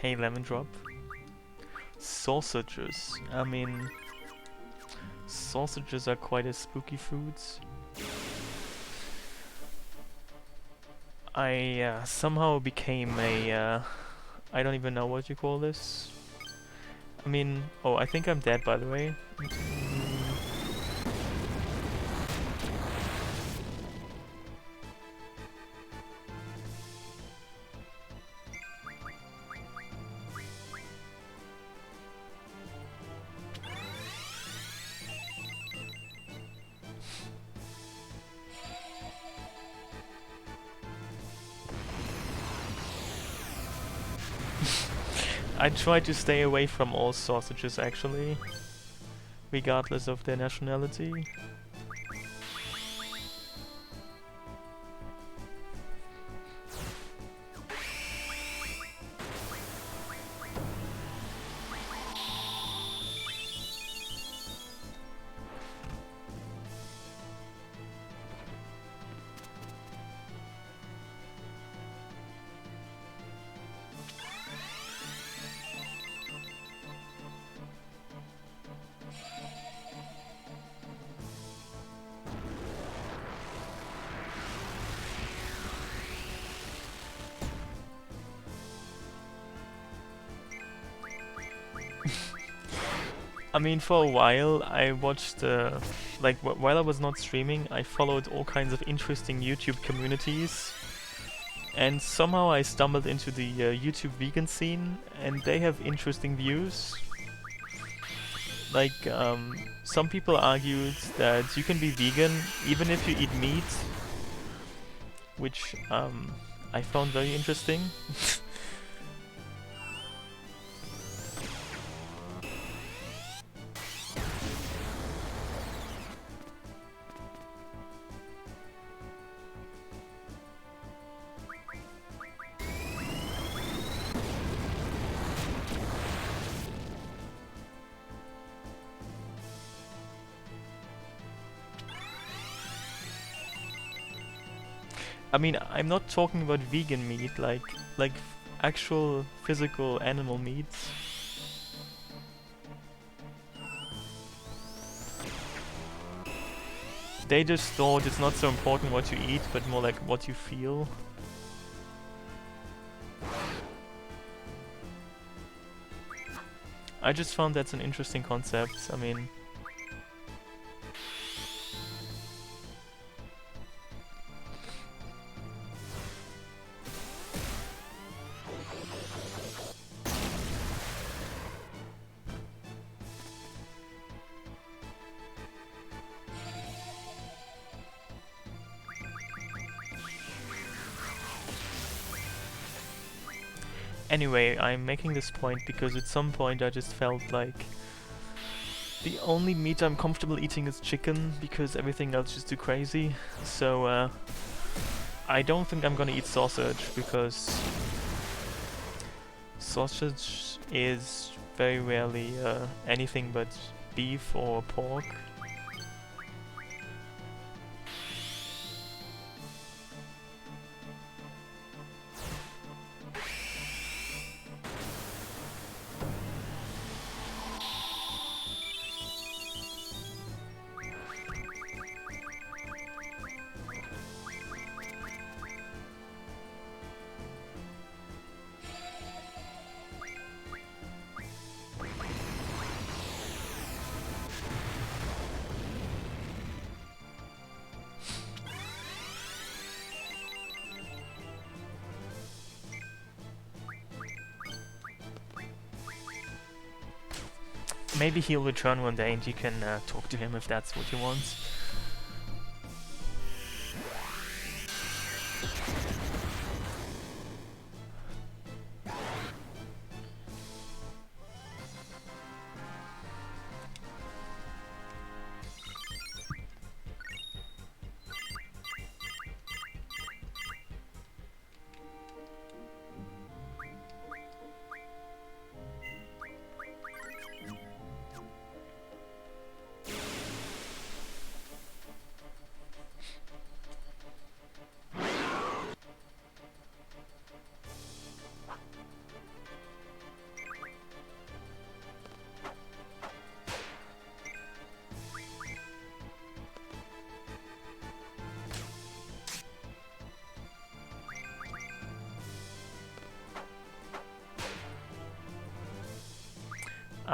A lemon drop. Sausages. I mean, sausages are quite a spooky foods. I somehow became a, I don't even know what you call this. I mean, oh, I think I'm dead, by the way. I try to stay away from all sausages, actually, regardless of their nationality. I mean, for a while, I watched, like, while I was not streaming, I followed all kinds of interesting YouTube communities. And somehow I stumbled into the YouTube vegan scene, and they have interesting views. Like, some people argued that you can be vegan even if you eat meat, which I found very interesting. I mean, I'm not talking about vegan meat, like actual physical animal meats. They just thought it's not so important what you eat, but more like what you feel. I just found that's an interesting concept. I mean, anyway, I'm making this point because at some point I just felt like the only meat I'm comfortable eating is chicken because everything else is too crazy. So I don't think I'm gonna eat sausage because sausage is very rarely anything but beef or pork. Maybe he'll return one day and you can talk to him if that's what he wants.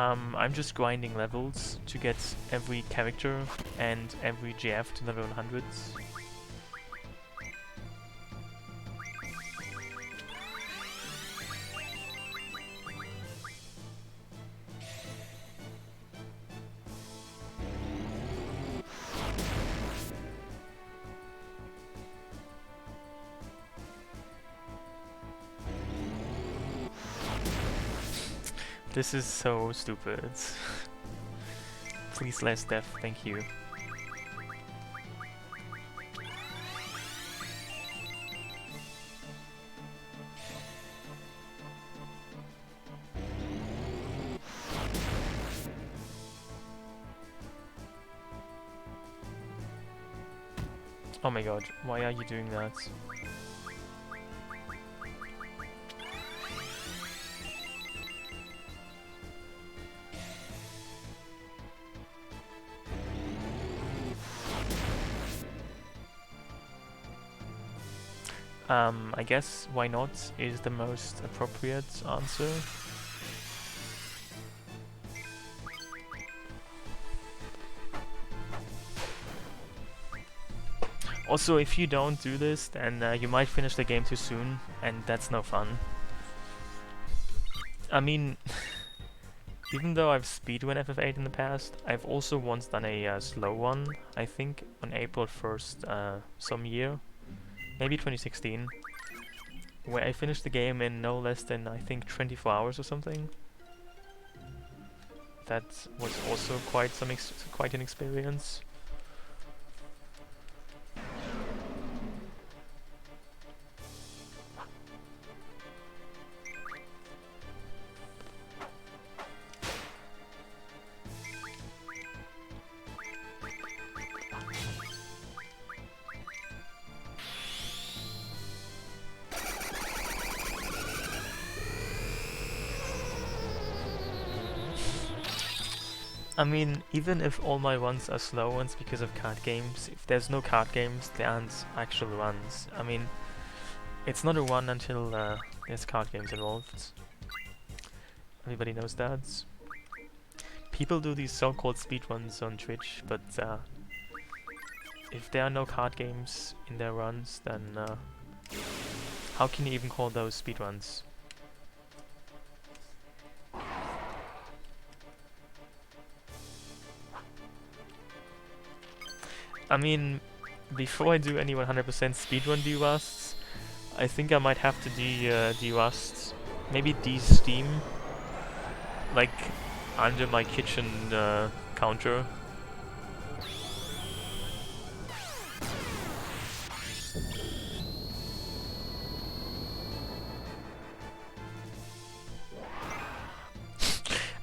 I'm just grinding levels to get every character and every GF to level 100. This is so stupid. Please less death, thank you. Oh my god, why are you doing that? I guess why not is the most appropriate answer. Also, if you don't do this, then you might finish the game too soon, and that's no fun. I mean, even though I've speedrun FF8 in the past, I've also once done a slow one, I think, on April 1st, some year. Maybe 2016, where I finished the game in no less than, I think, 24 hours or something. That was also quite an experience. I mean, even if all my runs are slow ones because of card games, if there's no card games, there aren't actual runs. I mean, it's not a run until there's card games involved. Everybody knows that. People do these so-called speedruns on Twitch, but if there are no card games in their runs, then how can you even call those speedruns? I mean, before I do any 100% speedrun derusts, I think I might have to derust, maybe de-steam, like under my kitchen counter.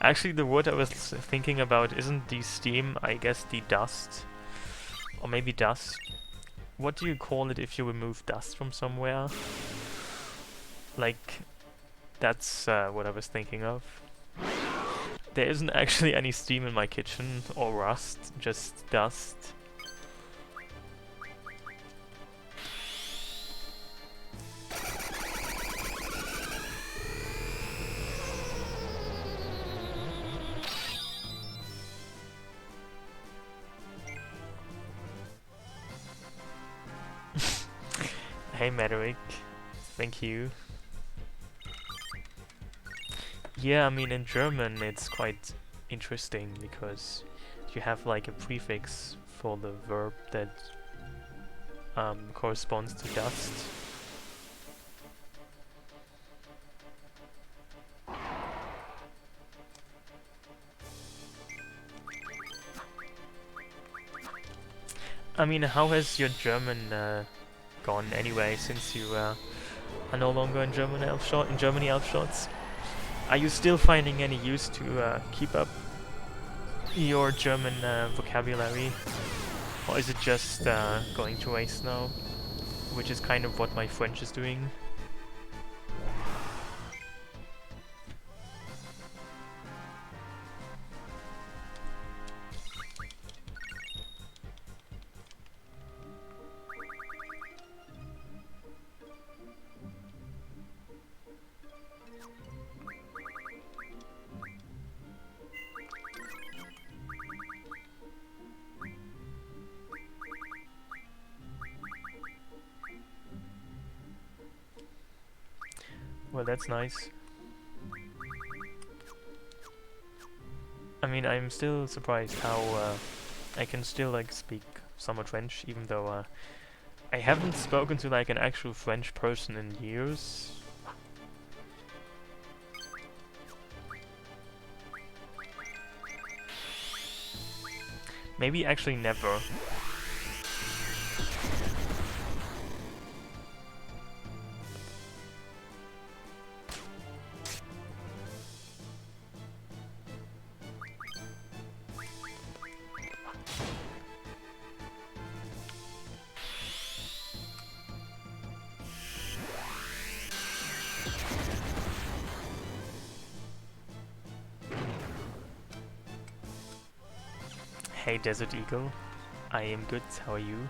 Actually, the word I was thinking about isn't de-steam, I guess de-dust. Or maybe dust. What do you call it if you remove dust from somewhere? Like, that's what I was thinking of. There isn't actually any steam in my kitchen, or rust, just dust. Hey Maverick, thank you. Yeah, I mean in German it's quite interesting because you have like a prefix for the verb that corresponds to dust. I mean, how has your German gone anyway, since you are no longer in Germany elf shots? Are you still finding any use to keep up your German vocabulary, or is it just going to waste now, which is kind of what my French is doing? that's nice. I mean, I'm still surprised how I can still like speak somewhat French, even though I haven't spoken to like an actual French person in years. Maybe actually never. Hey Desert Eagle, I am good, how are you?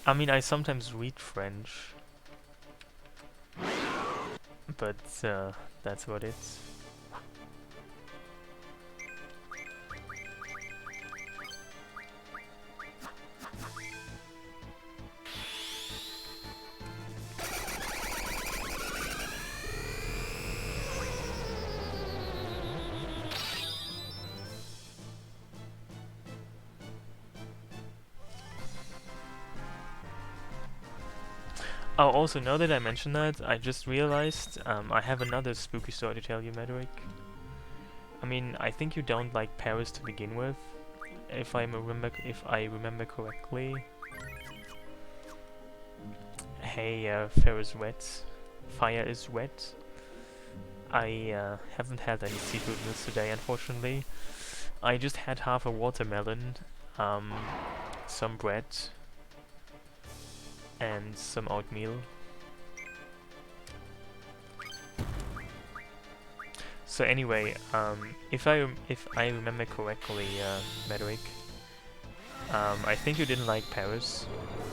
I mean, I sometimes read French, but that's about it. Oh, also, now that I mentioned that, I just realized I have another spooky story to tell you, Medric. I mean, I think you don't like Paris to begin with, if I remember correctly. Hey, fire is wet. Fire is wet. I haven't had any seafood meals today, unfortunately. I just had half a watermelon, some bread, and some oatmeal. So anyway, if I remember correctly, Medric, I think you didn't like Paris,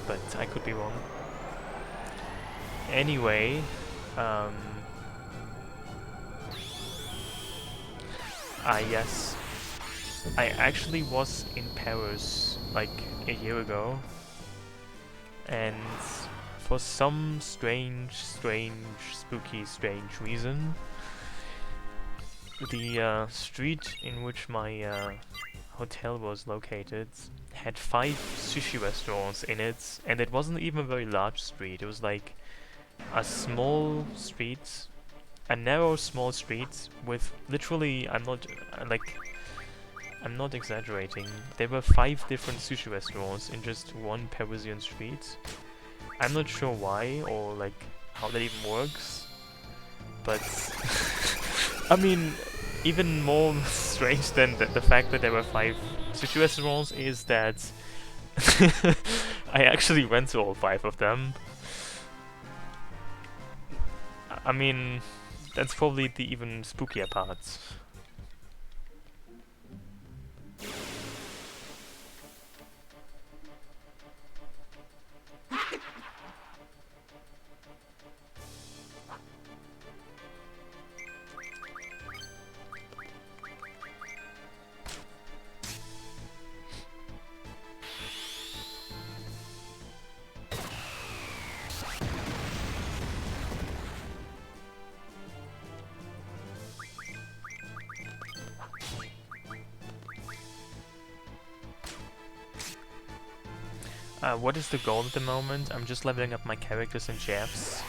but I could be wrong. Anyway, yes, I actually was in Paris like a year ago, and for some strange, spooky, strange reason, the street in which my hotel was located had 5 sushi restaurants in it, and it wasn't even a very large street. It was like a small street, a narrow small street with literally, I'm not exaggerating, there were 5 different sushi restaurants in just one Parisian street. I'm not sure why or like how that even works, but I mean, even more strange than the fact that there were 5 sushi restaurants is that I actually went to all 5 of them. I mean, that's probably the even spookier part. What is the goal at the moment? I'm just leveling up my characters and jabs.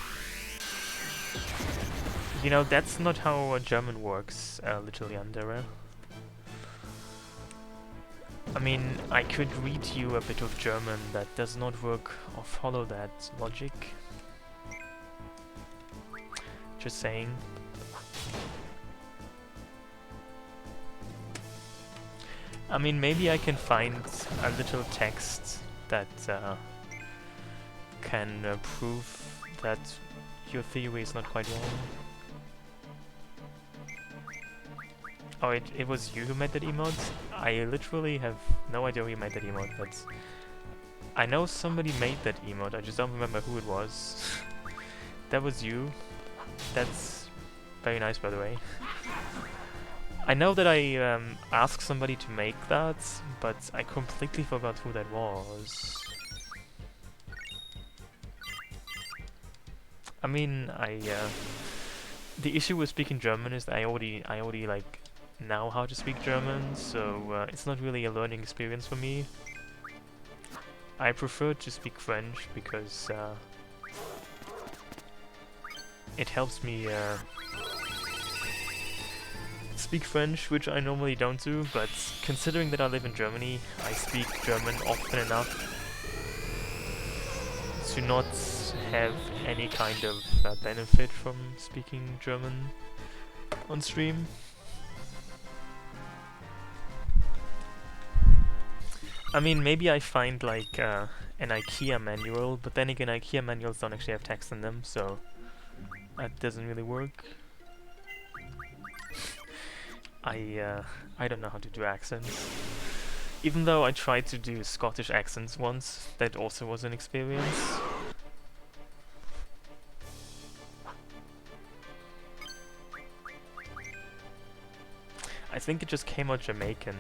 You know, that's not how German works, Little Yandere. I mean, I could read you a bit of German that does not work or follow that logic. Just saying. I mean, maybe I can find a little text that can prove that your theory is not quite wrong. Oh, it was you who made that emote? I literally have no idea who made that emote, but I know somebody made that emote, I just don't remember who it was. That was you. That's very nice, by the way. I know that I asked somebody to make that, but I completely forgot who that was. I mean, the issue with speaking German is that I already like know how to speak German, so it's not really a learning experience for me. I prefer to speak French because it helps me speak French, which I normally don't do, but considering that I live in Germany, I speak German often enough to not have any kind of benefit from speaking German on stream. I mean, maybe I find like an IKEA manual, but then again, IKEA manuals don't actually have text in them, so that doesn't really work. I don't know how to do accents. Even though I tried to do Scottish accents once, that also was an experience. I think it just came out Jamaican.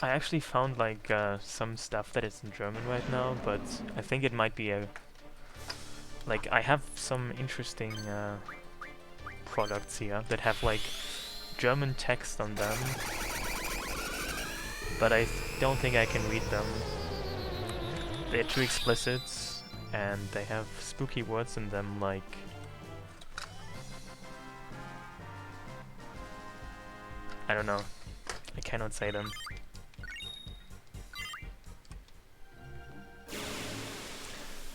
I actually found like some stuff that is in German right now, but I think it might be a... Like, I have some interesting products here that have like German text on them, but I don't think I can read them. They're too explicit, and they have spooky words in them like... I don't know. I cannot say them.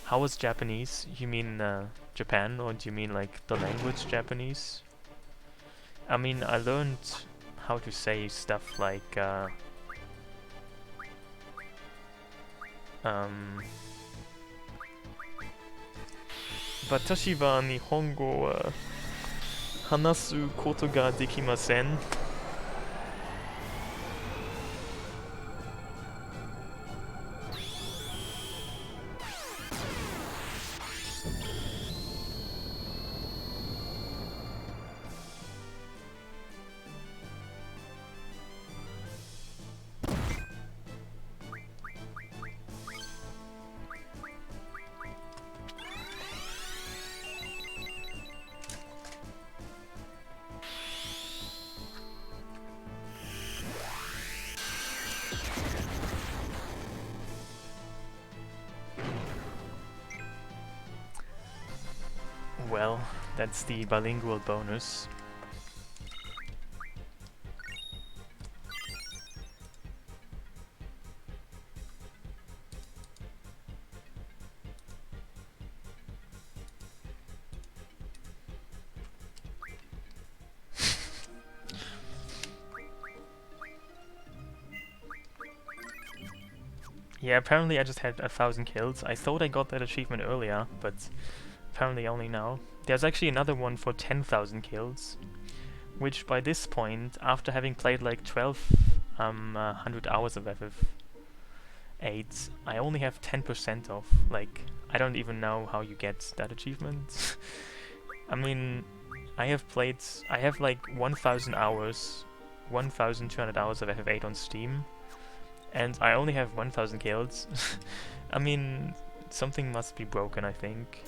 How was Japanese? You mean Japan, or do you mean like the language Japanese? I mean, I learned how to say stuff like Watashi wa Nihongo wa hanasu koto ga dekimasen. Well, that's the bilingual bonus. Yeah, apparently I just had 1,000 kills. I thought I got that achievement earlier, but apparently only now. There's actually another one for 10,000 kills, which by this point, after having played like 1,200 hours of FF8, I only have 10% of. Like, I don't even know how you get that achievement. I mean, I have like 1,000 hours, 1,200 hours of FF8 on Steam, and I only have 1,000 kills. I mean, something must be broken, I think.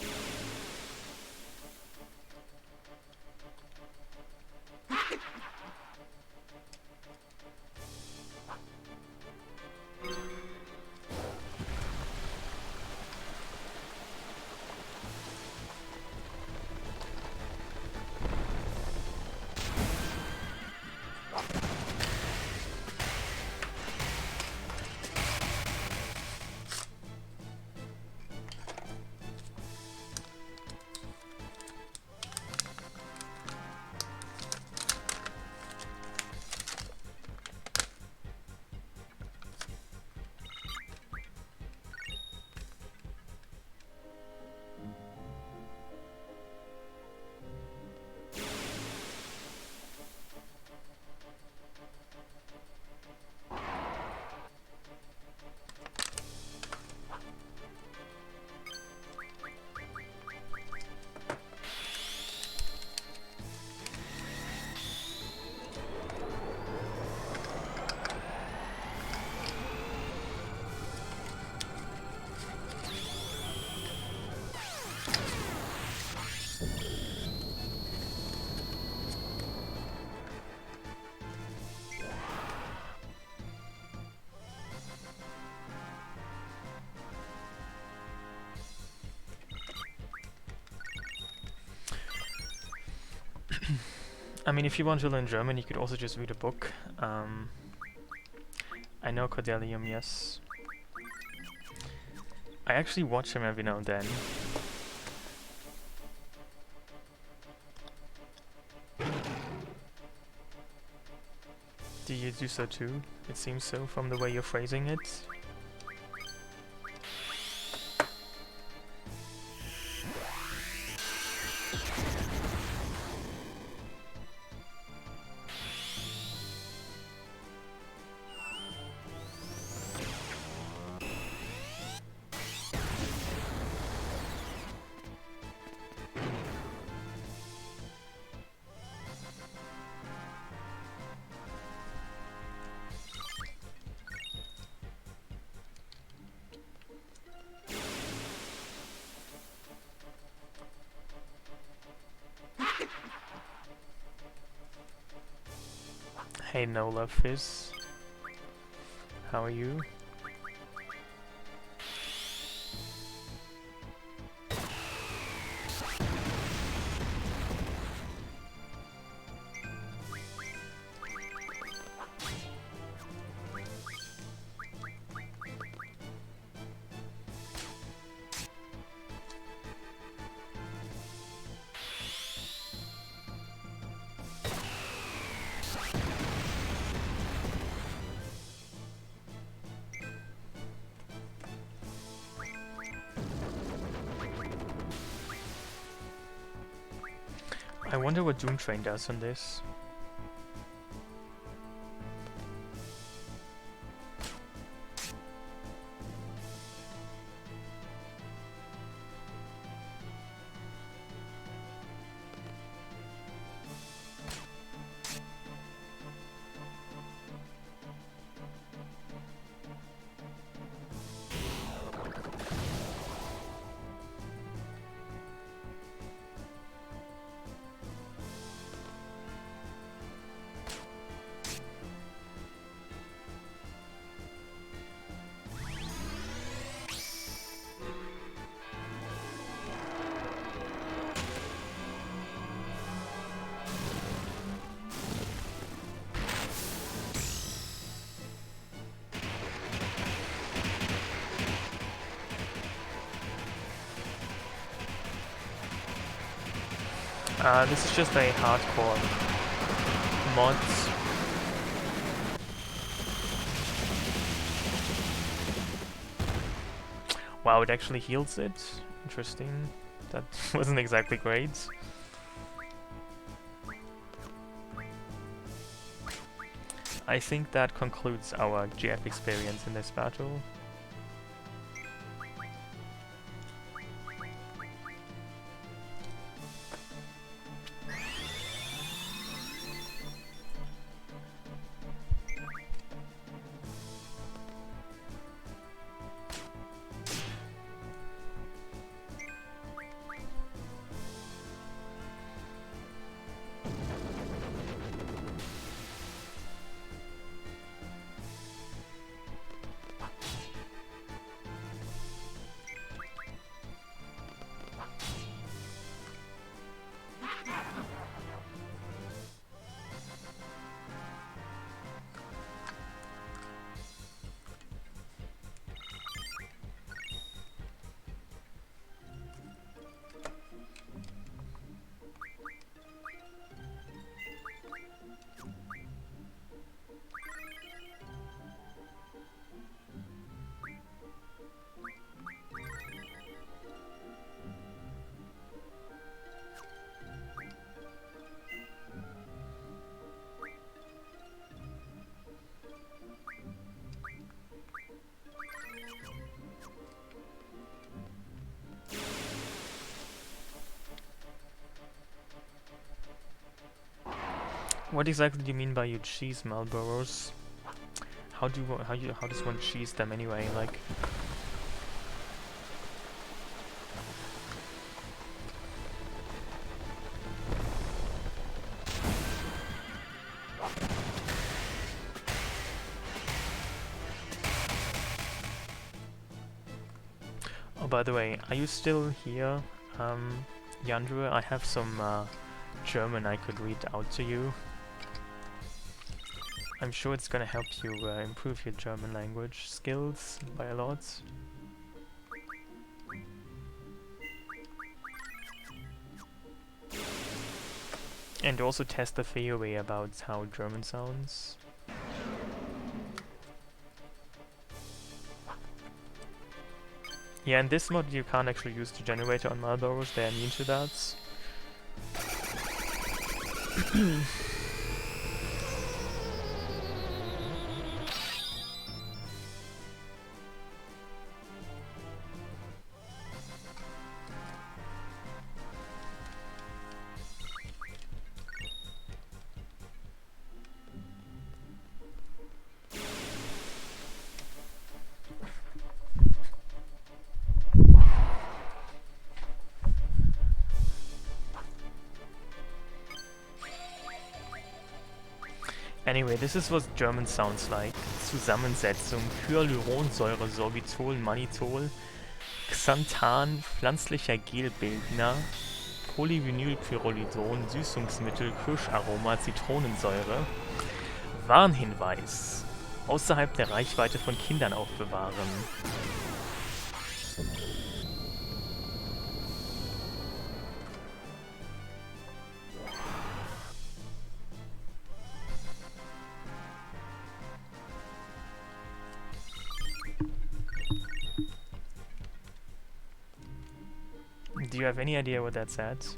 I mean, if you want to learn German, you could also just read a book. I know Cordelium, yes. I actually watch him every now and then. Do you do so too? It seems so from the way you're phrasing it. Hey Nola Fizz, how are you? I wonder what Doom Train does on this. This is just a hardcore mod. Wow, it actually heals it. Interesting. That wasn't exactly great. I think that concludes our GF experience in this battle. What exactly do you mean by you cheese Marlboros? How does one cheese them anyway? Like, oh, by the way, are you still here, Yandru? I have some German I could read out to you. I'm sure it's gonna help you improve your German language skills by a lot. And also test the theory about how German sounds. Yeah, in this mod you can't actually use the generator on Marlboros, they're immune to that. Anyway, this is what German sounds like. Zusammensetzung: Hyaluronsäure, Sorbitol, Mannitol, Xanthan, pflanzlicher Gelbildner, Polyvinylpyrrolidon, Süßungsmittel, Kirscharoma, Zitronensäure. Warnhinweis: außerhalb der Reichweite von Kindern aufbewahren. Do you have any idea what that's at?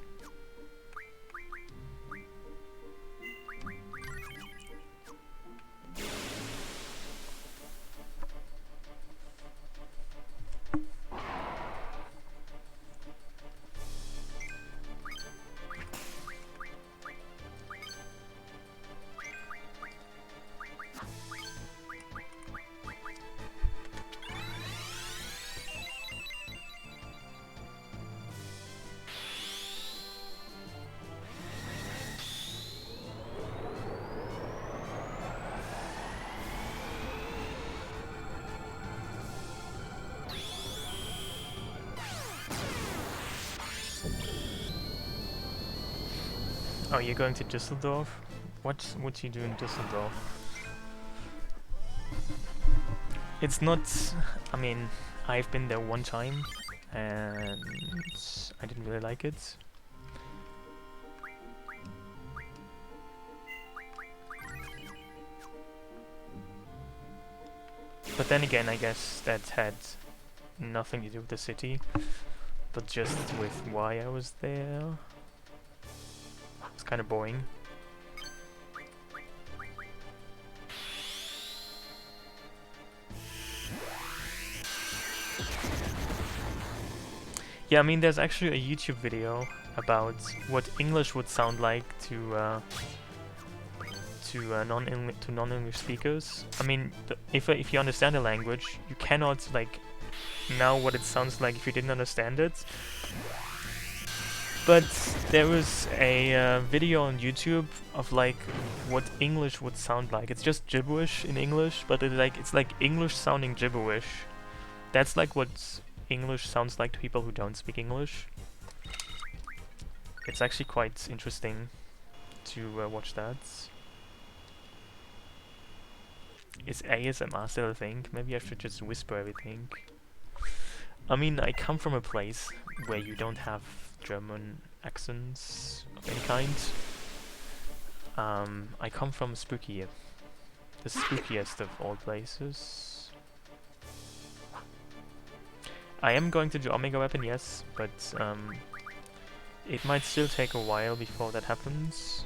Oh, you're going to Düsseldorf? What would you do in Düsseldorf? It's not... I mean, I've been there one time and I didn't really like it. But then again, I guess that had nothing to do with the city, but just with why I was there. It's kind of boring. Yeah, I mean, there's actually a YouTube video about what English would sound like to non-English speakers. I mean, if you understand a language, you cannot like know what it sounds like if you didn't understand it. But there was a video on YouTube of like what English would sound like. It's just gibberish in English, but it's like English sounding gibberish. That's like what English sounds like to people who don't speak English. It's actually quite interesting to watch that. Is ASMR still a thing? Maybe I should just whisper everything. I mean, I come from a place where you don't have German accents of any kind. I come from Spooky, the spookiest of all places. I am going to do Omega Weapon, yes, but it might still take a while before that happens.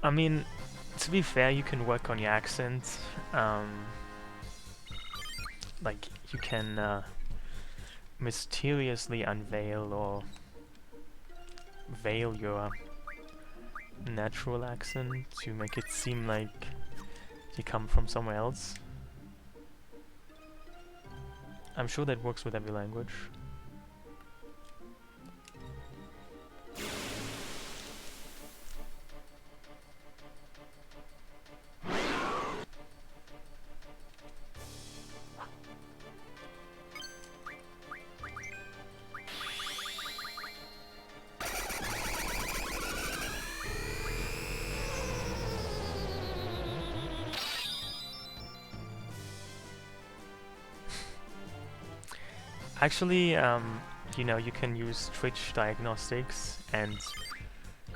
I mean, to be fair, you can work on your accent. Like, you can mysteriously unveil or veil your natural accent to make it seem like you come from somewhere else. I'm sure that works with every language. Actually, you know, you can use Twitch diagnostics, and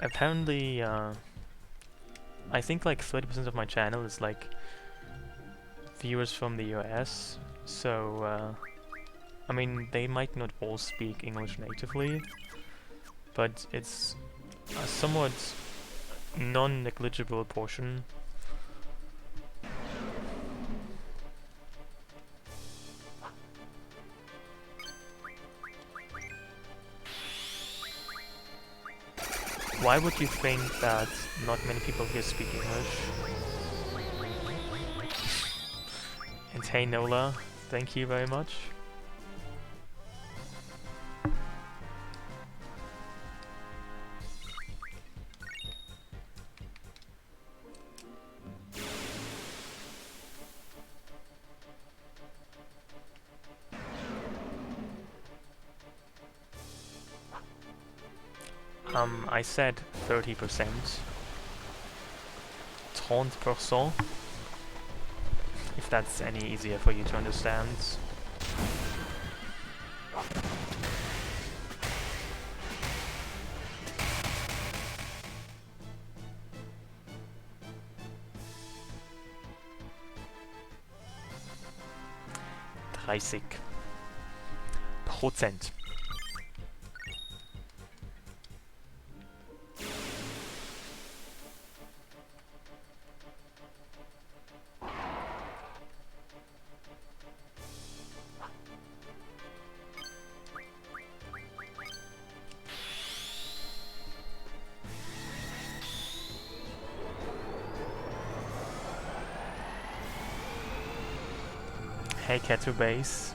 apparently, I think like 30% of my channel is like viewers from the US, so I mean, they might not all speak English natively, but it's a somewhat non-negligible portion. Why would you think that not many people here speak English? And hey Nola, thank you very much. I said 30%. 30%. If that's any easier for you to understand. %. Hey Ketu Base.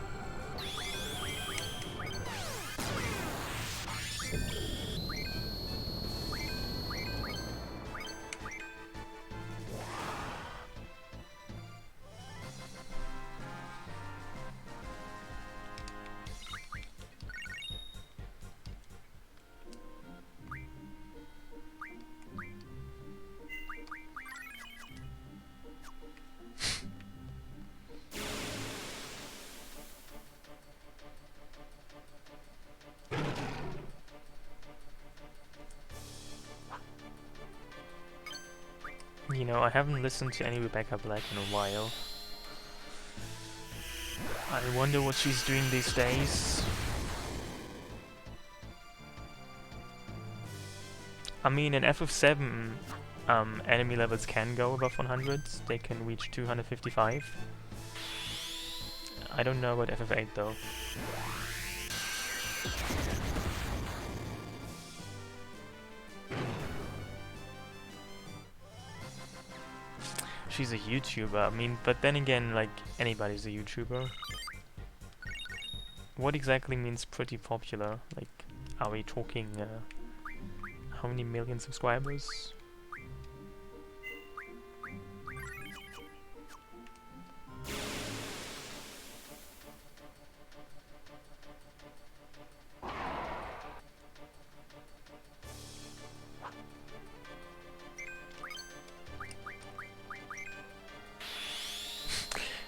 You know, I haven't listened to any Rebecca Black in a while. I wonder what she's doing these days. I mean, in FF7, enemy levels can go above 100. They can reach 255. I don't know about FF8 though. She's a YouTuber, I mean, but then again, like, anybody's a YouTuber. What exactly means pretty popular? Like, are we talking, how many million subscribers?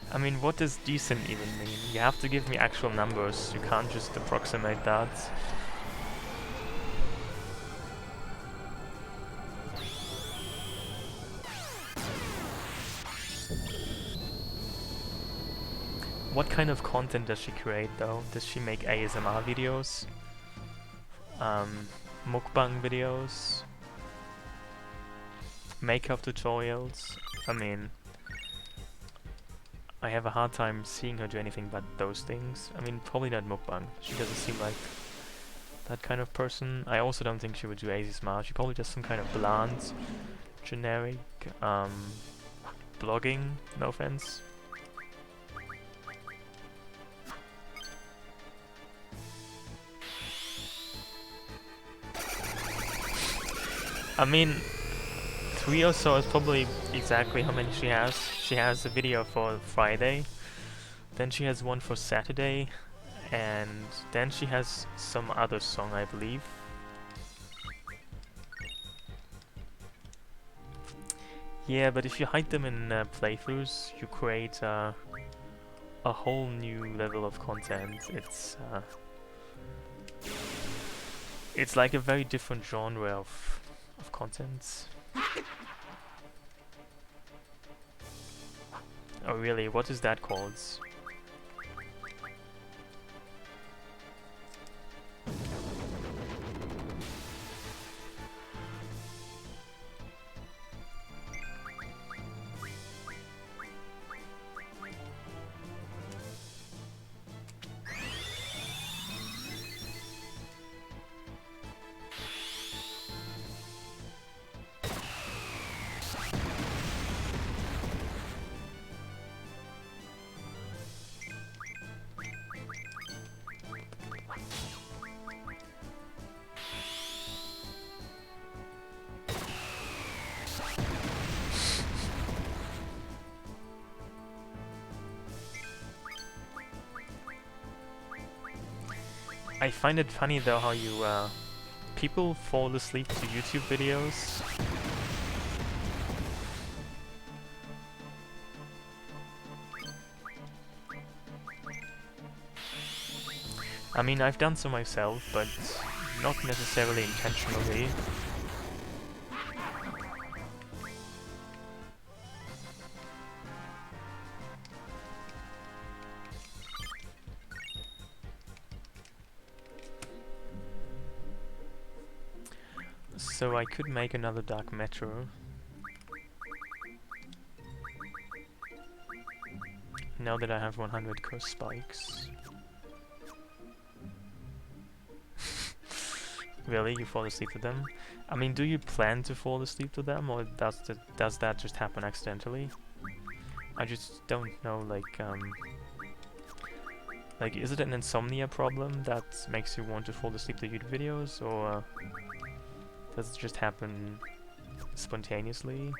I mean, what does decent even mean? You have to give me actual numbers, you can't just approximate that. What kind of content does she create though? Does she make ASMR videos? Mukbang videos? Makeup tutorials. I mean, I have a hard time seeing her do anything but those things. I mean, probably not mukbang. She doesn't seem like that kind of person. I also don't think she would do ASMR. She probably does some kind of bland, generic, blogging. No offense. I mean, 3 or so is probably exactly how many she has. She has a video for Friday, then she has one for Saturday, and then she has some other song, I believe. Yeah, but if you hide them in playthroughs, you create a whole new level of content. It's like a very different genre of content. Oh really? What is that called? I find it funny though how you people fall asleep to YouTube videos. I mean, I've done so myself, but not necessarily intentionally. So I could make another Dark Metro. Now that I have 100 curse spikes. Really? You fall asleep to them? I mean, do you plan to fall asleep to them, or does that just happen accidentally? I just don't know, like, is it an insomnia problem that makes you want to fall asleep to YouTube videos, or does it just happen spontaneously?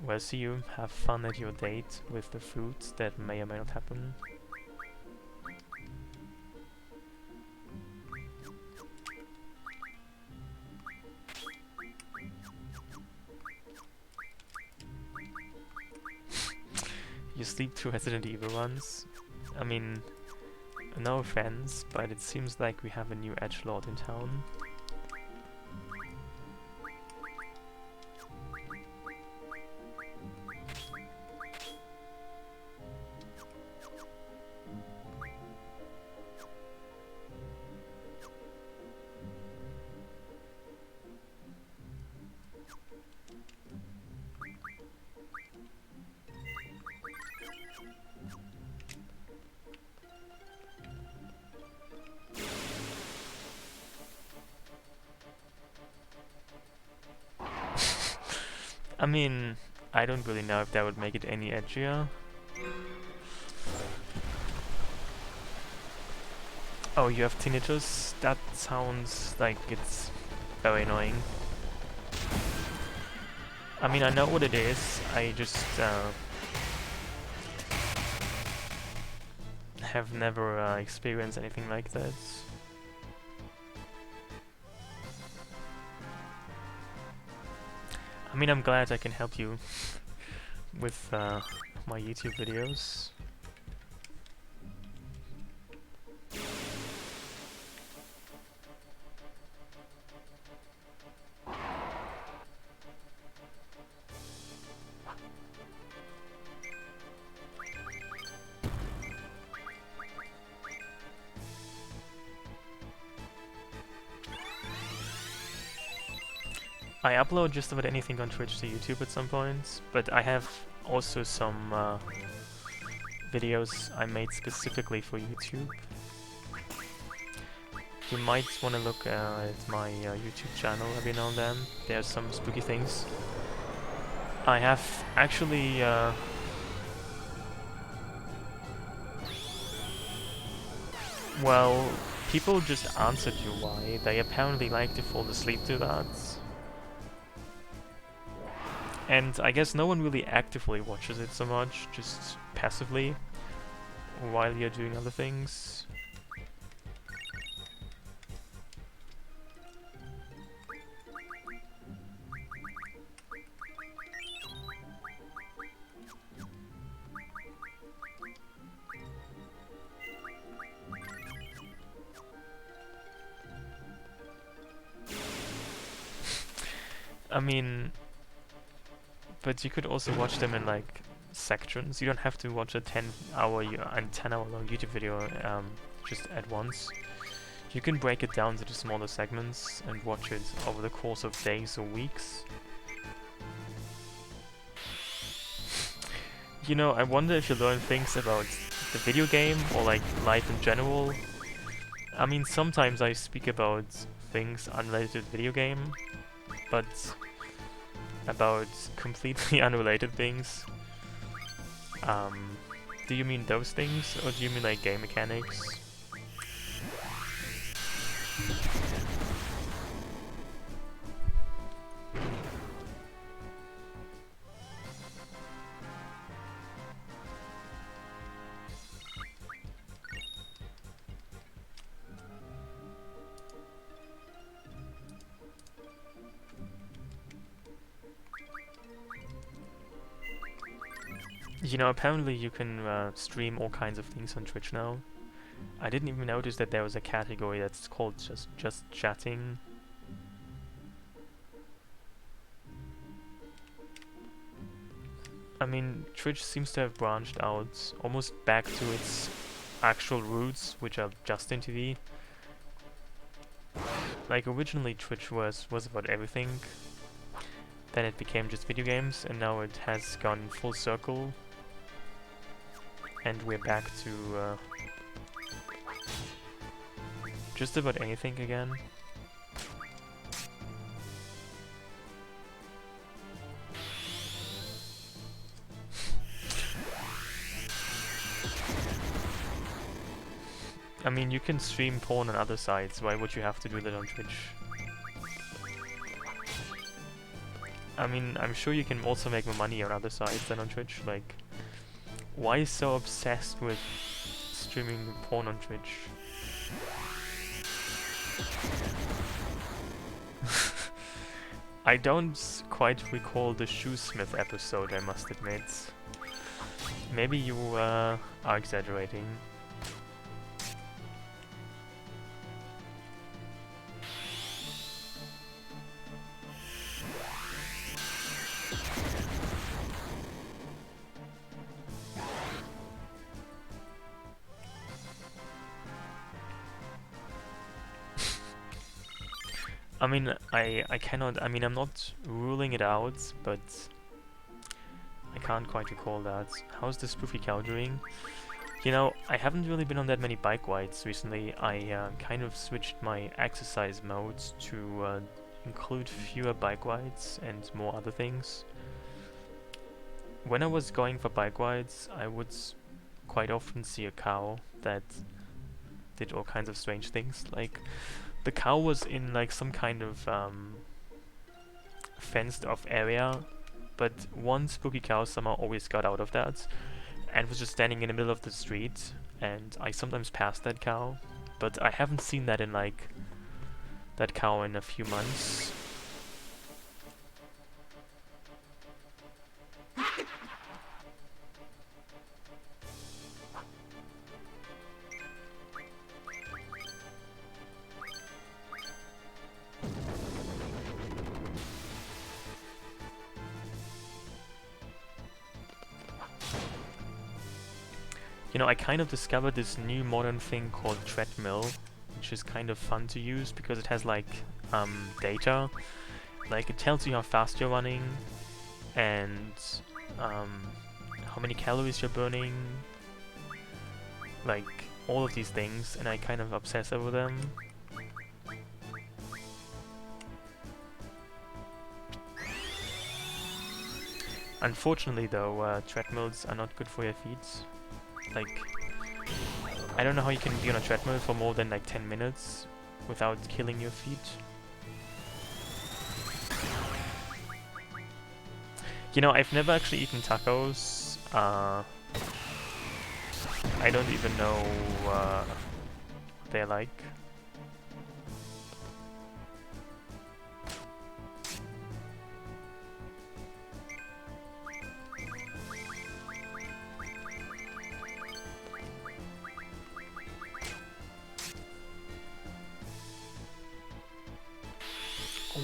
Well, see you. Have fun at your date with the fruits that may or may not happen. You sleep through Resident Evil runs? I mean, no offense, but it seems like we have a new edgelord in town. I mean, I don't really know if that would make it any edgier. Oh, you have tinnitus? That sounds like it's very annoying. I mean, I know what it is, I just have never experienced anything like that. I mean, I'm glad I can help you with my YouTube videos. I upload just about anything on Twitch to YouTube at some point, but I have also some videos I made specifically for YouTube. You might want to look at my YouTube channel every now and then. There's some spooky things. I have actually well, people just answered you why. They apparently like to fall asleep to that. And I guess no one really actively watches it so much, just passively, while you're doing other things. I mean, but you could also watch them in like sections. You don't have to watch a 10-hour long YouTube video just at once. You can break it down into smaller segments and watch it over the course of days or weeks. You know, I wonder if you learn things about the video game or like life in general. I mean, sometimes I speak about things unrelated to the video game, but about completely unrelated things. Do you mean those things, or do you mean like game mechanics? You know, apparently you can stream all kinds of things on Twitch now. I didn't even notice that there was a category that's called just chatting. I mean, Twitch seems to have branched out almost back to its actual roots, which are Justin TV. Like originally Twitch was about everything. Then it became just video games, and now it has gone full circle. And we're back to just about anything again. I mean, you can stream porn on other sites, why would you have to do that on Twitch? I mean, I'm sure you can also make more money on other sites than on Twitch, like... Why so obsessed with streaming porn on Twitch? I don't quite recall the Shoesmith episode, I must admit. Maybe you are exaggerating. I mean, I cannot, I mean, I'm not ruling it out, but I can't quite recall that. How's the Spoofy Cow doing? You know, I haven't really been on that many bike rides recently. I kind of switched my exercise modes to include fewer bike rides and more other things. When I was going for bike rides, I would quite often see a cow that did all kinds of strange things, like the cow was in like some kind of fenced off area, but one spooky cow somehow always got out of that and was just standing in the middle of the street, and I sometimes passed that cow, but I haven't seen that in like that cow in a few months. You know, I kind of discovered this new modern thing called treadmill, which is kind of fun to use because it has like data, Like, it tells you how fast you're running, and how many calories you're burning, like, all of these things, and I kind of obsess over them. Unfortunately though, treadmills are not good for your feet. Like, I don't know how you can be on a treadmill for more than like 10 minutes without killing your feet. You know, I've never actually eaten tacos. I don't even know what they're like.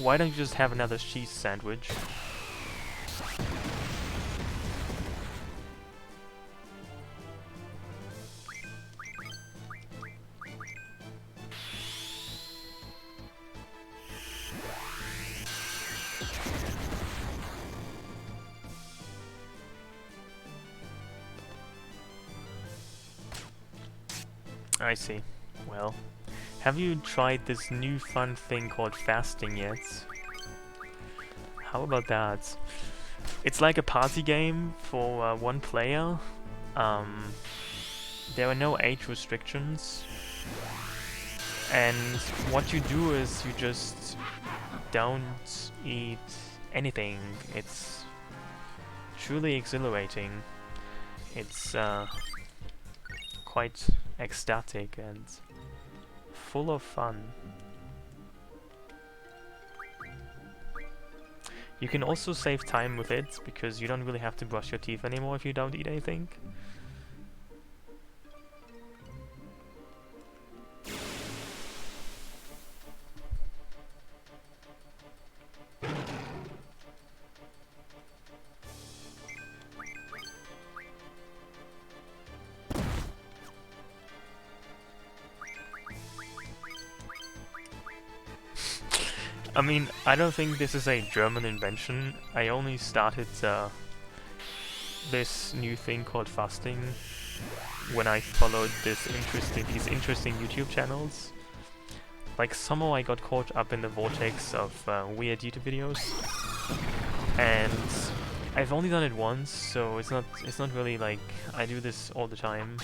Why don't you just have another cheese sandwich? I see. Well, have you tried this new fun thing called fasting yet? How about that? It's like a party game for one player. There are no age restrictions. And what you do is you just don't eat anything. It's truly exhilarating. It's quite ecstatic and full of fun. You can also save time with it, because you don't really have to brush your teeth anymore if you don't eat anything. I mean, I don't think this is a German invention. I only started this new thing called fasting when I followed these interesting YouTube channels. Like, somehow I got caught up in the vortex of weird YouTube videos, and I've only done it once, so it's not really like I do this all the time.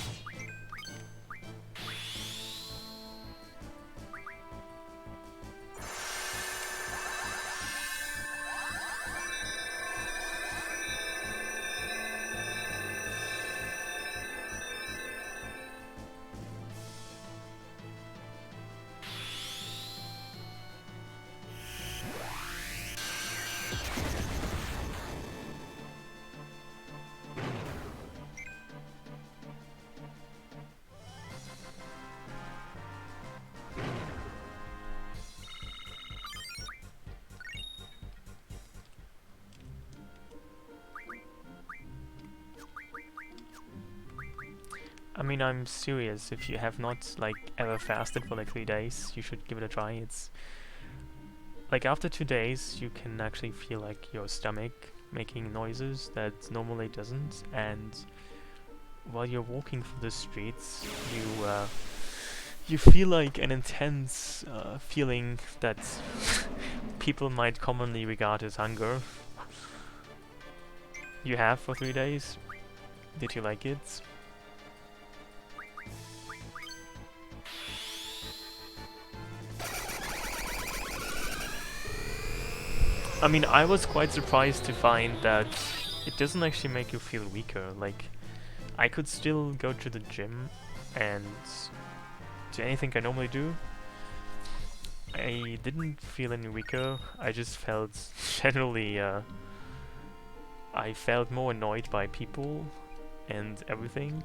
I mean, I'm serious. If you have not, like, ever fasted for like 3 days, you should give it a try. It's like, after 2 days, you can actually feel like your stomach making noises that normally doesn't, and while you're walking through the streets, you feel like an intense feeling that people might commonly regard as hunger. You have for 3 days? Did you like it? I mean, I was quite surprised to find that it doesn't actually make you feel weaker. Like, I could still go to the gym and do anything I normally do. I didn't feel any weaker. I just felt generally, I felt more annoyed by people and everything.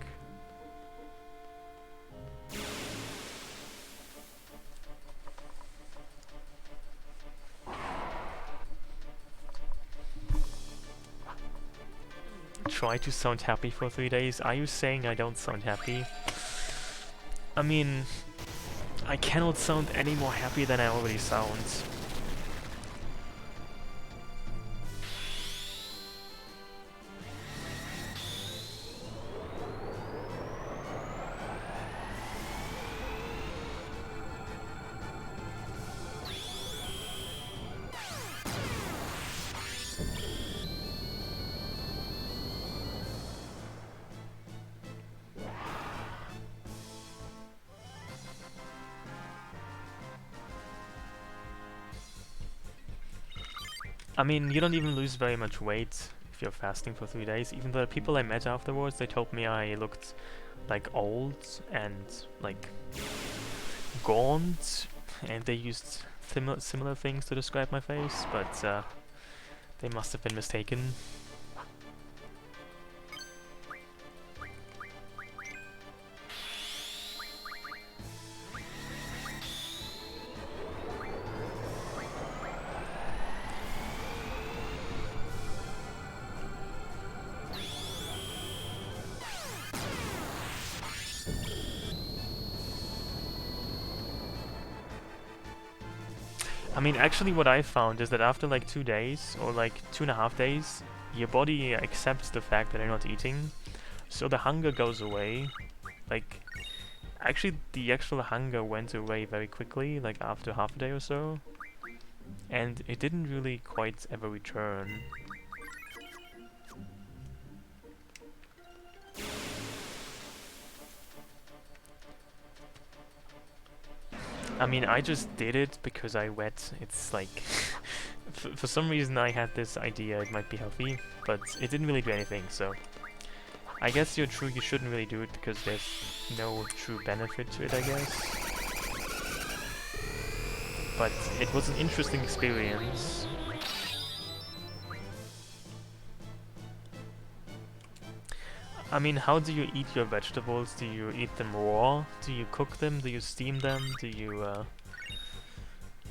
Try to sound happy for 3 days. Are you saying I don't sound happy? I mean, I cannot sound any more happy than I already sound. I mean, you don't even lose very much weight if you're fasting for 3 days. Even the people I met afterwards, they told me I looked like old and like gaunt, and they used similar things to describe my face, but they must have been mistaken. I mean, actually what I found is that after like 2 days, or like 2.5 days, your body accepts the fact that you're not eating, so the hunger goes away. Like, actually the actual hunger went away very quickly, like after half a day or so, and it didn't really quite ever return. I mean, I just did it because I read it's like... for some reason I had this idea it might be healthy, but it didn't really do anything, so... I guess you're true, you shouldn't really do it because there's no true benefit to it, I guess. But it was an interesting experience. I mean, how do you eat your vegetables? Do you eat them raw? Do you cook them? Do you steam them? Do you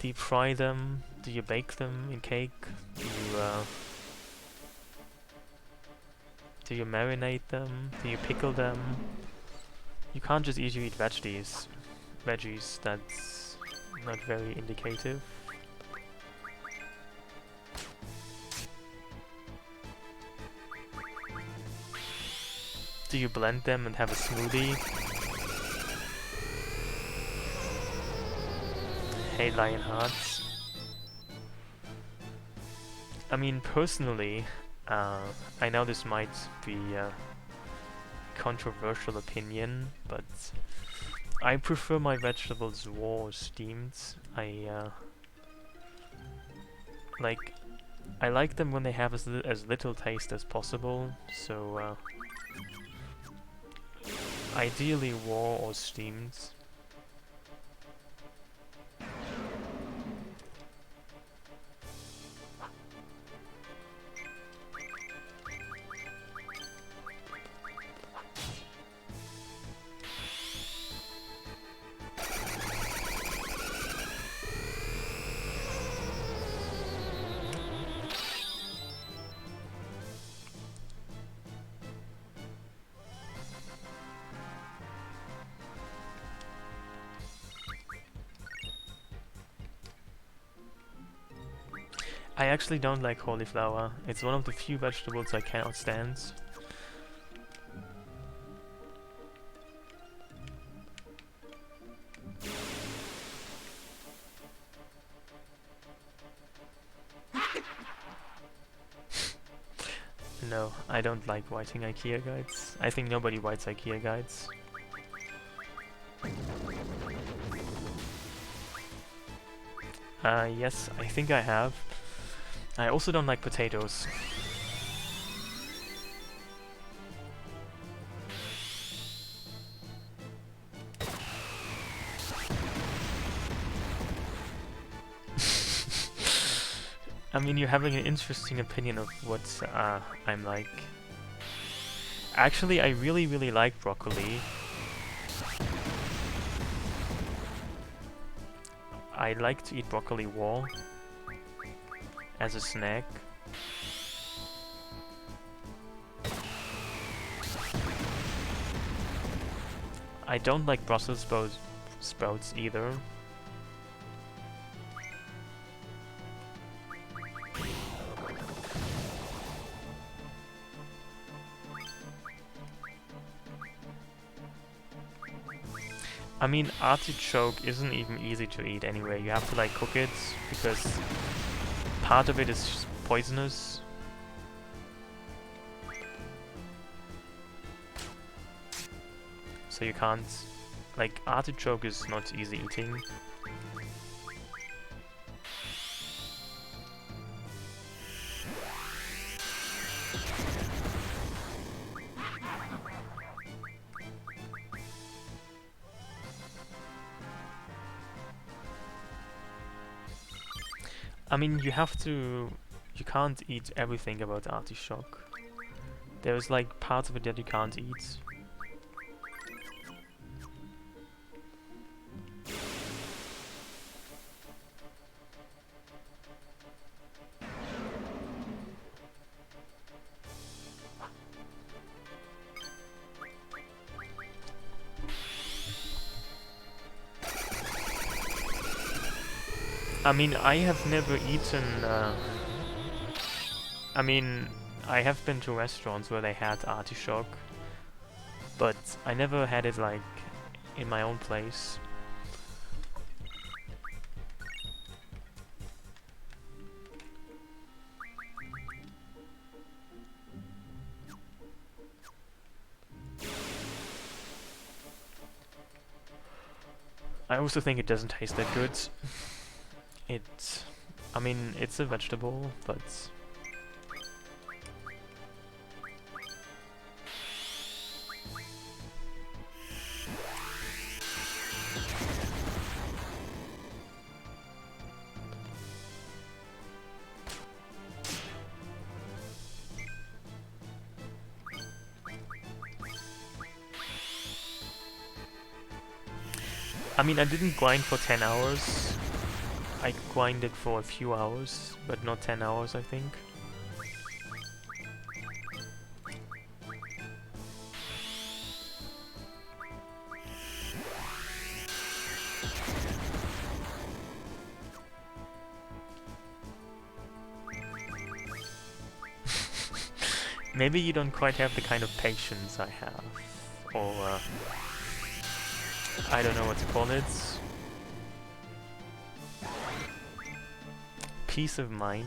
deep fry them? Do you bake them in cake? Do you marinate them? Do you pickle them? You can't just easily eat veggies. That's not very indicative. Do you blend them and have a smoothie? Hey Lionheart. I mean, personally, I know this might be a controversial opinion, but I prefer my vegetables raw or steamed. I like them when they have as little taste as possible, so ideally raw or steamed. I actually don't like cauliflower. It's one of the few vegetables I cannot stand. No, I don't like writing IKEA guides. I think nobody writes IKEA guides. Yes, I think I have. I also don't like potatoes. I mean, you're having an interesting opinion of what I'm like. Actually, I really like broccoli. I like to eat broccoli raw as a snack. I don't like Brussels sprouts either. I mean, artichoke isn't even easy to eat anyway. You have to like cook it because part of it is poisonous. So you can't... like, artichoke is not easy eating. I mean, you have to... You can't eat everything about artichoke. There's like parts of it that you can't eat. I mean, I have never eaten... I mean, I have been to restaurants where they had artichoke, but I never had it like in my own place. I also think it doesn't taste that good. I mean, it's a vegetable, but... I mean, I didn't grind for 10 hours. I grinded for a few hours, but not 10 hours, I think. Maybe you don't quite have the kind of patience I have, or I don't know what to call it. Peace of mind.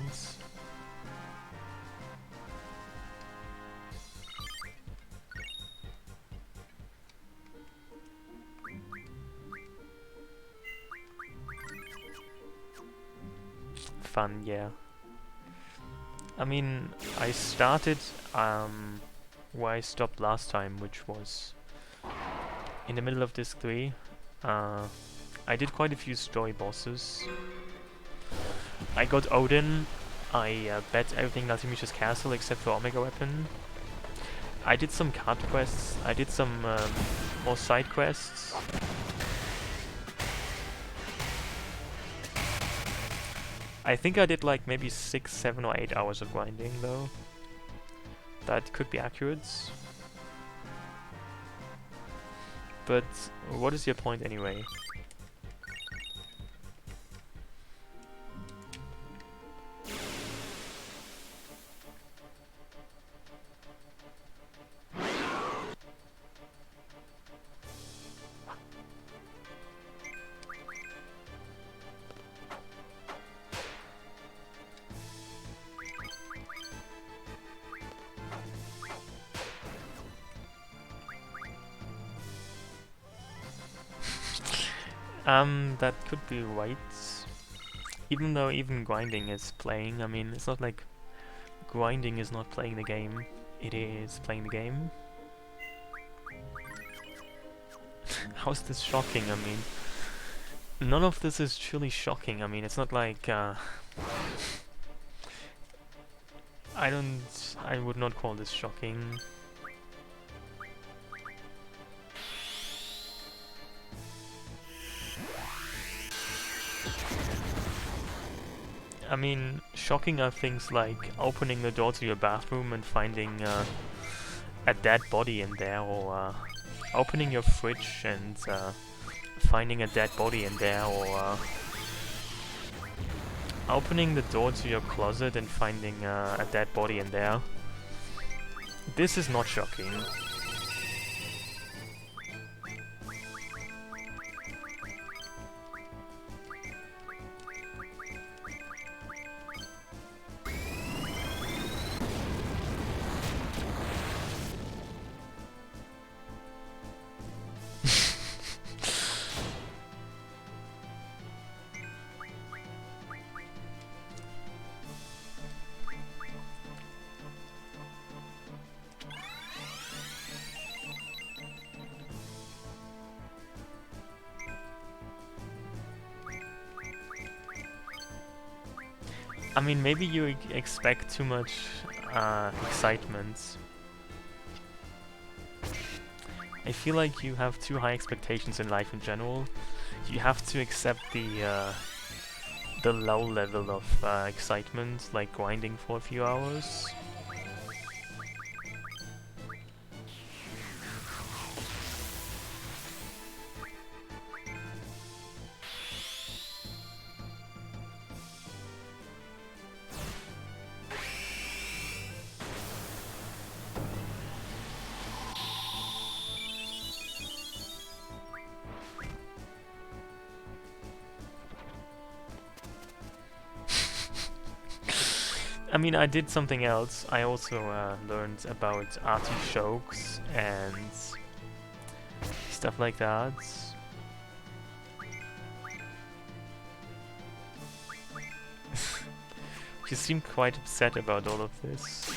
Fun, yeah. I mean, I started where I stopped last time, which was in the middle of Disc 3. I did quite a few story bosses. I got Odin. I bet everything in Artemisia's castle except for Omega Weapon. I did some card quests. I did some more side quests. I think I did like maybe 6, 7 or 8 hours of grinding though. That could be accurate. But what is your point anyway? That could be right. Even though even grinding is playing, I mean, it's not like grinding is not playing the game. It is playing the game. How's this shocking? I mean, none of this is truly shocking. I mean, it's not like, I would not call this shocking. I mean, shocking are things like opening the door to your bathroom and finding a dead body in there, or opening your fridge and finding a dead body in there, or opening the door to your closet and finding a dead body in there. This is not shocking. I mean, maybe you expect too much excitement. I feel like you have too high expectations in life in general. You have to accept the low level of excitement, like grinding for a few hours. I mean, I did something else. I also learned about artichokes and stuff like that. You seem quite upset about all of this.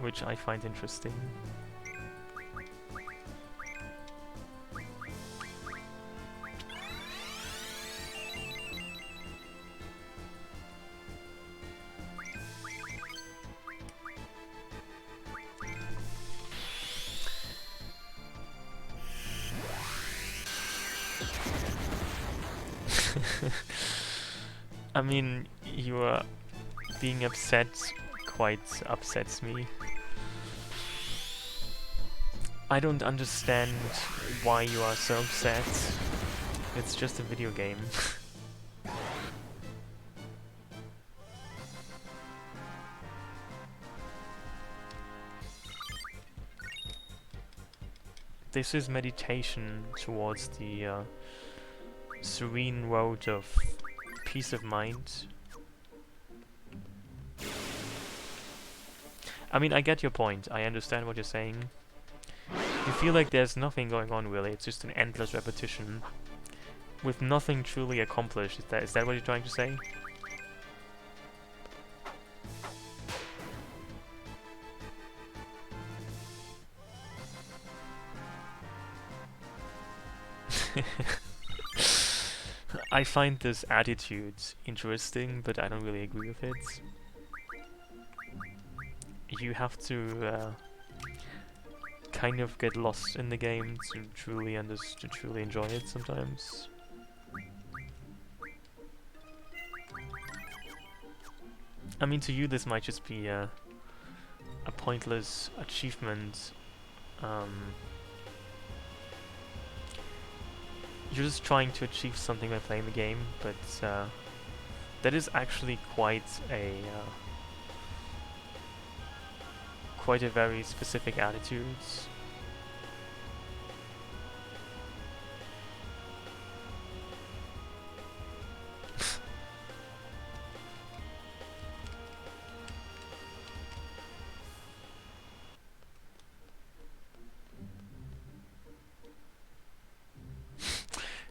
Which I find interesting. I mean, you are being upset quite upsets me. I don't understand why you are so upset. It's just a video game. This is meditation towards the serene road of peace of mind. I mean, I get your point. I understand what you're saying. You feel like there's nothing going on really. It's just an endless repetition with nothing truly accomplished. Is that what you're trying to say? I find this attitude interesting, but I don't really agree with it. You have to kind of get lost in the game to truly enjoy it sometimes. I mean, to you this might just be a pointless achievement. You're just trying to achieve something by playing the game, but that is actually quite a very specific attitude.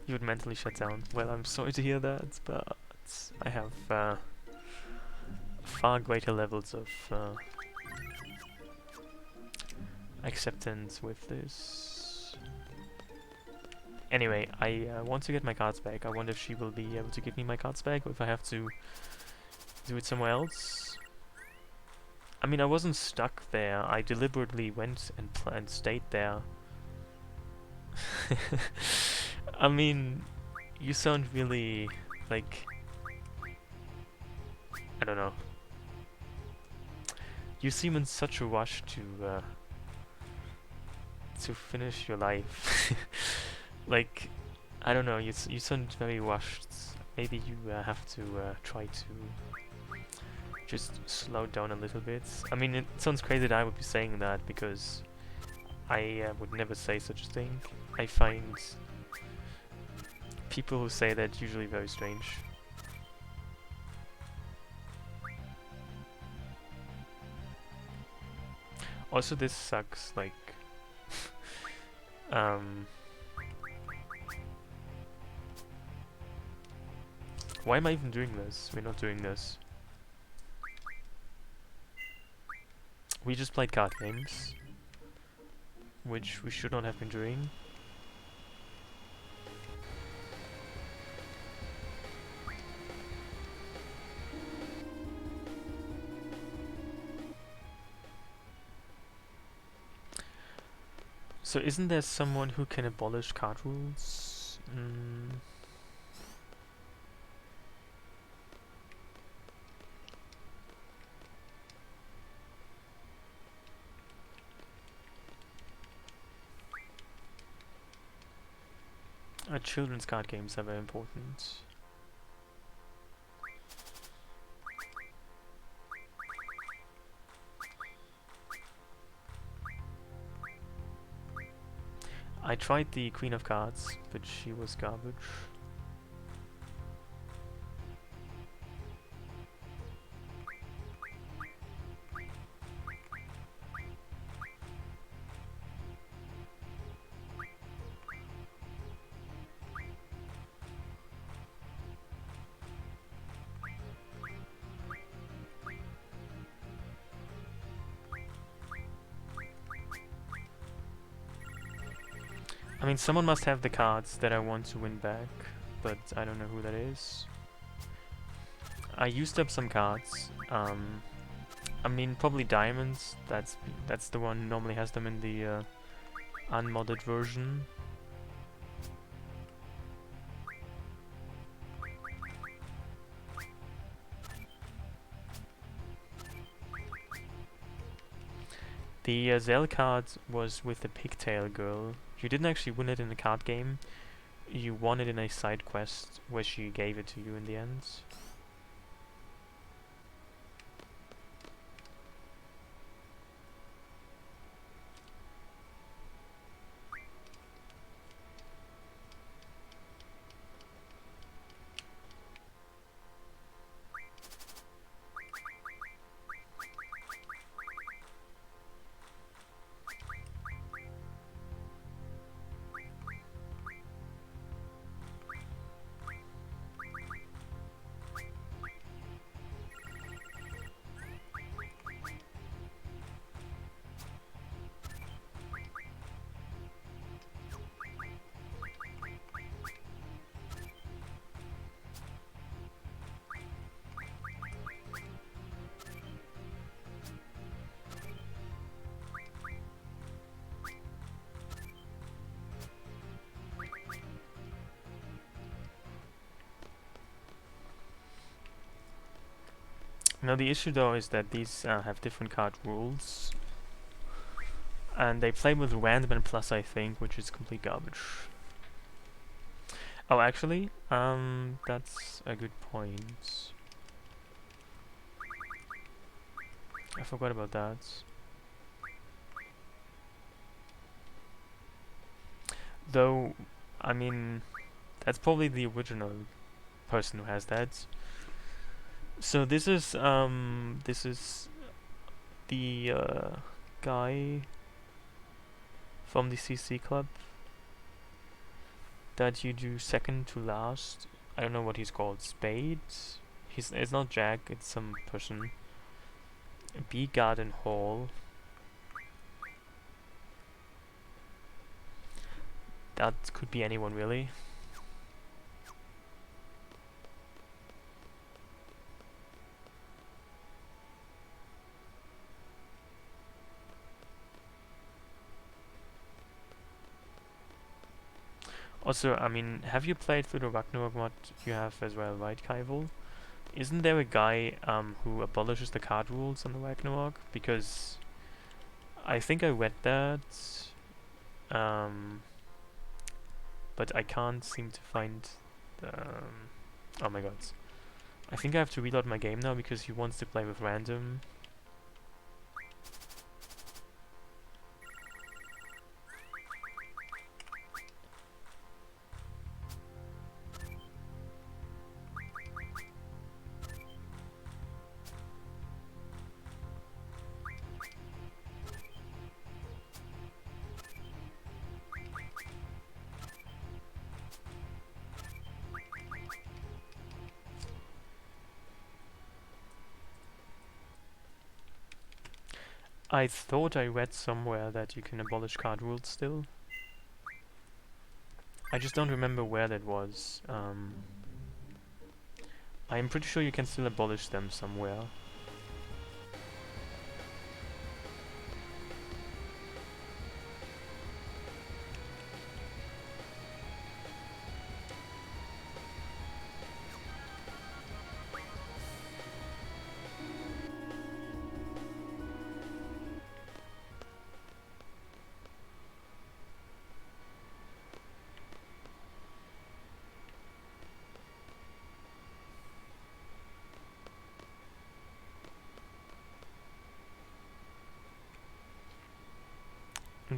You would mentally shut down. Well, I'm sorry to hear that, but I have far greater levels of acceptance with this. Anyway, I want to get my cards back. I wonder if she will be able to give me my cards back, or if I have to do it somewhere else. I mean, I wasn't stuck there. I deliberately went and stayed there. I mean, you sound really, like, I don't know. You seem in such a rush to finish your life. Like, I don't know, you sound very rushed. Maybe you have to try to just slow down a little bit. I mean, it sounds crazy that I would be saying that, because I would never say such a thing. I find people who say that usually very strange. Also, this sucks, like, why am I even doing this? We're not doing this. We just played card games, which we should not have been doing. So isn't there someone who can abolish card rules? Children's card games are very important. I tried the Queen of Cards, but she was garbage. I mean, someone must have the cards that I want to win back, but I don't know who that is. I used up some cards. I mean, probably diamonds. That's the one who normally has them in the unmodded version. The Zell card was with the pigtail girl. You didn't actually win it in the card game. You won it in a side quest where she gave it to you in the end. Now the issue though is that these have different card rules. And they play with random and plus, I think, which is complete garbage. Oh, actually, that's a good point. I forgot about that. Though, I mean, that's probably the original person who has that. So this is the guy from the CC club that you do second to last. I don't know what he's called. Spades? It's not Jack, it's some person. B Garden Hall. That could be anyone really. Also, I mean, have you played through the Ragnarok mod you have as well, right, Kaival? Isn't there a guy who abolishes the card rules on the Ragnarok? Because I think I read that, but I can't seem to find the... oh my god. I think I have to reload my game now because he wants to play with random. I thought I read somewhere that you can abolish card rules still. I just don't remember where that was. I'm pretty sure you can still abolish them somewhere.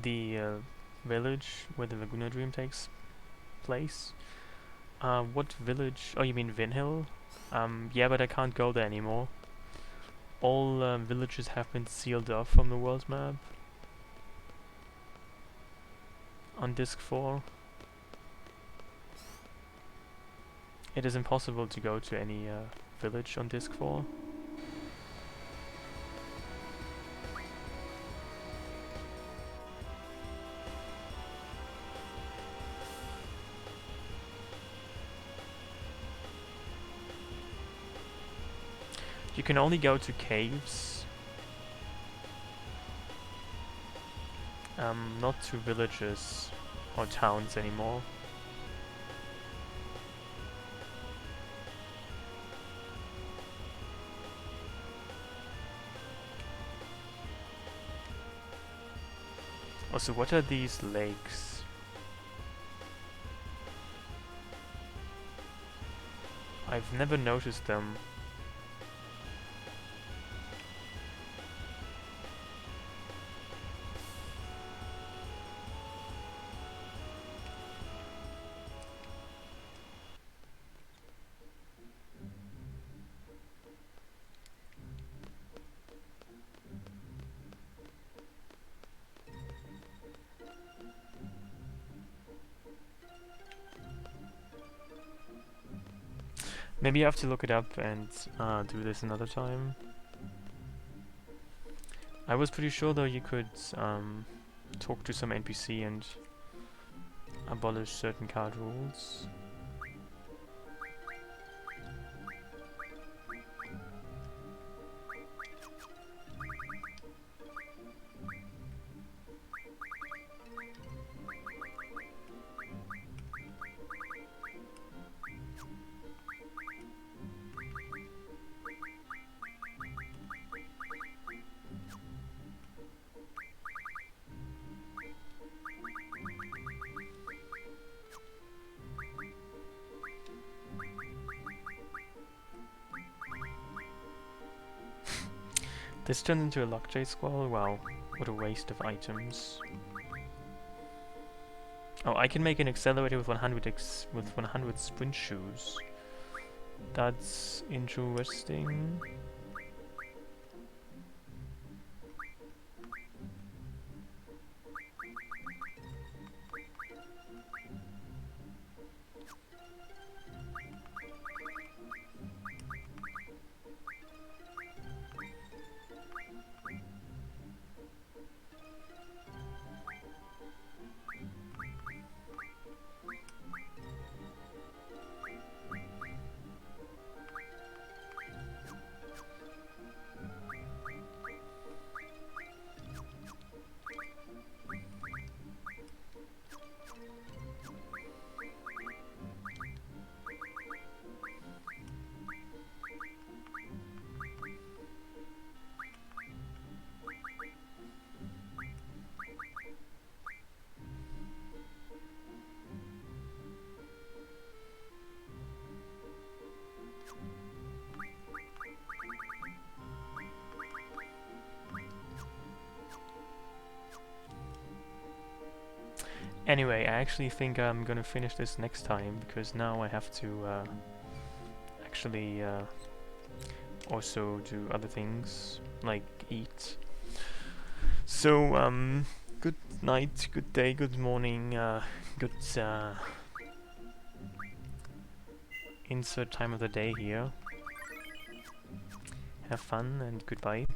the village where the Laguna Dream takes place. What village? Oh, you mean Vinhill? Yeah, but I can't go there anymore. All villages have been sealed off from the world map on Disc 4. It is impossible to go to any village on Disc 4. You can only go to caves, not to villages or towns anymore. Also, what are these lakes? I've never noticed them. Maybe I have to look it up and do this another time. I was pretty sure though you could talk to some NPC and abolish certain card rules. This turned into a Lockjaw Squall? Wow, what a waste of items. Oh, I can make an accelerator with 100 sprint shoes. That's interesting. Anyway, I actually think I'm gonna finish this next time, because now I have to actually also do other things, like eat. So, good night, good day, good morning, good insert time of the day here. Have fun and goodbye.